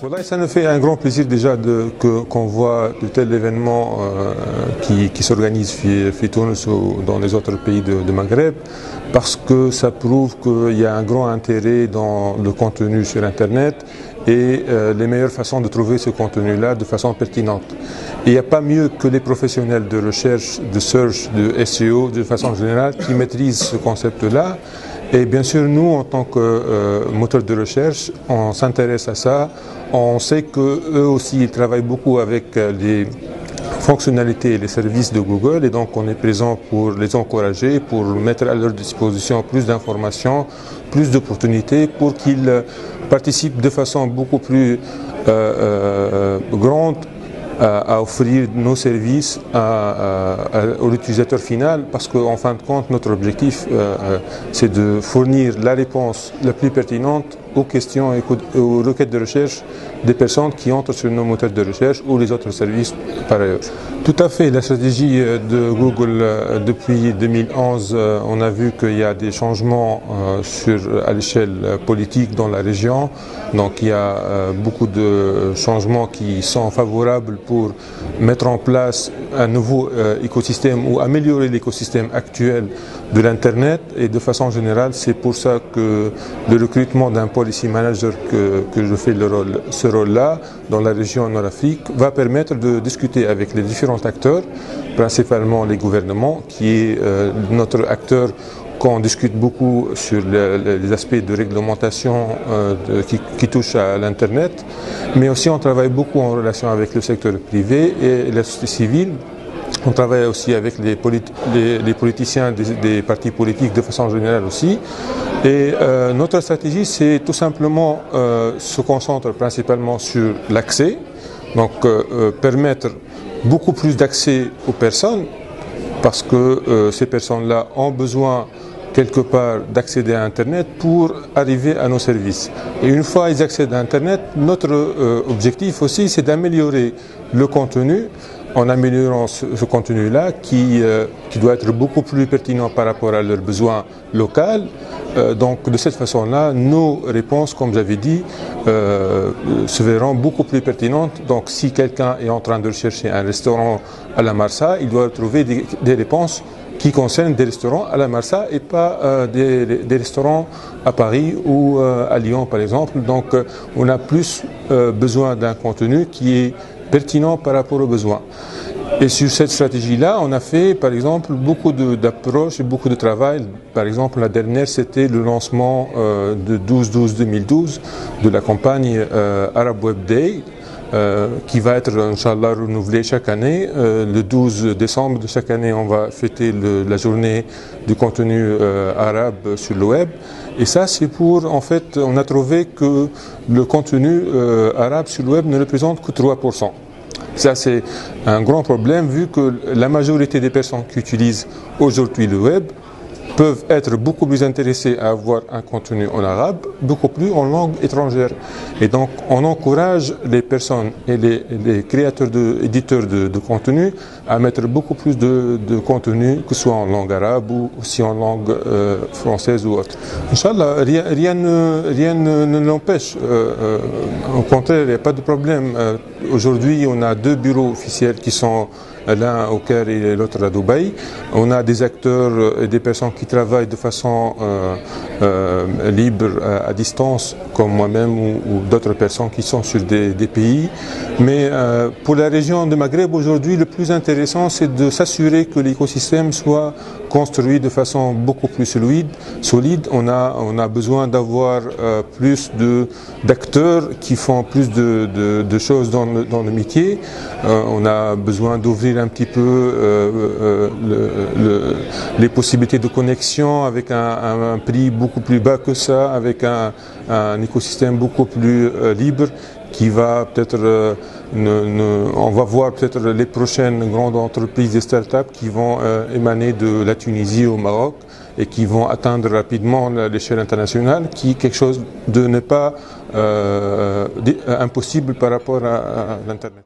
Voilà, ça nous fait un grand plaisir déjà qu'on voit de tels événements qui s'organisent à Tunis ou dans les autres pays de Maghreb, parce que ça prouve qu'il y a un grand intérêt dans le contenu sur Internet et les meilleures façons de trouver ce contenu-là de façon pertinente. Et il n'y a pas mieux que les professionnels de recherche, de search, de SEO, de façon générale, qui maîtrisent ce concept-là. Et bien sûr, nous, en tant que moteur de recherche, on s'intéresse à ça. On sait qu'eux aussi, ils travaillent beaucoup avec les fonctionnalités et les services de Google, et donc on est présent pour les encourager, pour mettre à leur disposition plus d'informations, plus d'opportunités, pour qu'ils participent de façon beaucoup plus grande à offrir nos services aux utilisateurs final, parce qu'en fin de compte, notre objectif, c'est de fournir la réponse la plus pertinente aux questions et aux requêtes de recherche des personnes qui entrent sur nos moteurs de recherche ou les autres services par ailleurs. Tout à fait, la stratégie de Google depuis 2011, on a vu qu'il y a des changements à l'échelle politique dans la région. Donc il y a beaucoup de changements qui sont favorables pour mettre en place un nouveau écosystème ou améliorer l'écosystème actuel de l'Internet. Et de façon générale, c'est pour ça que le recrutement d'un policy manager que je fais ce rôle-là dans la région Nord-Afrique va permettre de discuter avec les différents acteurs, principalement les gouvernements, qui est notre acteur qu'on discute beaucoup sur les aspects de réglementation qui touchent à l'Internet, mais aussi on travaille beaucoup en relation avec le secteur privé et la société civile. On travaille aussi avec les politiciens des partis politiques de façon générale aussi. Et notre stratégie, c'est tout simplement se concentre principalement sur l'accès, donc permettre beaucoup plus d'accès aux personnes, parce que ces personnes-là ont besoin quelque part d'accéder à Internet pour arriver à nos services. Et une fois ils accèdent à Internet, notre objectif aussi, c'est d'améliorer le contenu, en améliorant ce contenu-là qui doit être beaucoup plus pertinent par rapport à leurs besoins locaux. Donc de cette façon-là, nos réponses, comme j'avais dit, se verront beaucoup plus pertinentes. Donc si quelqu'un est en train de rechercher un restaurant à la Marsa, il doit trouver des réponses qui concernent des restaurants à la Marsa et pas des restaurants à Paris ou à Lyon par exemple. Donc on a plus besoin d'un contenu qui est pertinent par rapport aux besoins. Et sur cette stratégie-là, on a fait, par exemple, beaucoup d'approches et beaucoup de travail. Par exemple, la dernière, c'était le lancement de 12-12-2012 de la campagne Arab Web Day, qui va être, Inch'Allah, renouvelée chaque année. Le 12 décembre de chaque année, on va fêter la journée du contenu arabe sur le web. Et ça, c'est pour, en fait, on a trouvé que le contenu arabe sur le web ne représente que 3%. Ça, c'est un grand problème, vu que la majorité des personnes qui utilisent aujourd'hui le web peuvent être beaucoup plus intéressés à avoir un contenu en arabe, beaucoup plus en langue étrangère. Et donc, on encourage les personnes et les créateurs, éditeurs de contenu à mettre beaucoup plus de contenu, que ce soit en langue arabe ou aussi en langue française ou autre. Inch'Allah, rien ne l'empêche. Au contraire, il n'y a pas de problème. Aujourd'hui, on a 2 bureaux officiels qui sont l'un au Caire et l'autre à Dubaï. On a des acteurs et des personnes qui travaillent de façon libre, à distance, comme moi-même ou d'autres personnes qui sont sur des pays. Mais pour la région de Maghreb, aujourd'hui, le plus intéressant, c'est de s'assurer que l'écosystème soit construit de façon beaucoup plus solide. On a besoin d'avoir plus d'acteurs qui font plus de choses dans le métier. On a besoin d'ouvrir un petit peu les possibilités de connexion avec un prix beaucoup plus bas que ça, avec un écosystème beaucoup plus libre qui va peut-être, on va voir peut-être les prochaines grandes entreprises et start-up qui vont émaner de la Tunisie au Maroc et qui vont atteindre rapidement l'échelle internationale, qui est quelque chose de ne pas impossible par rapport à l'Internet.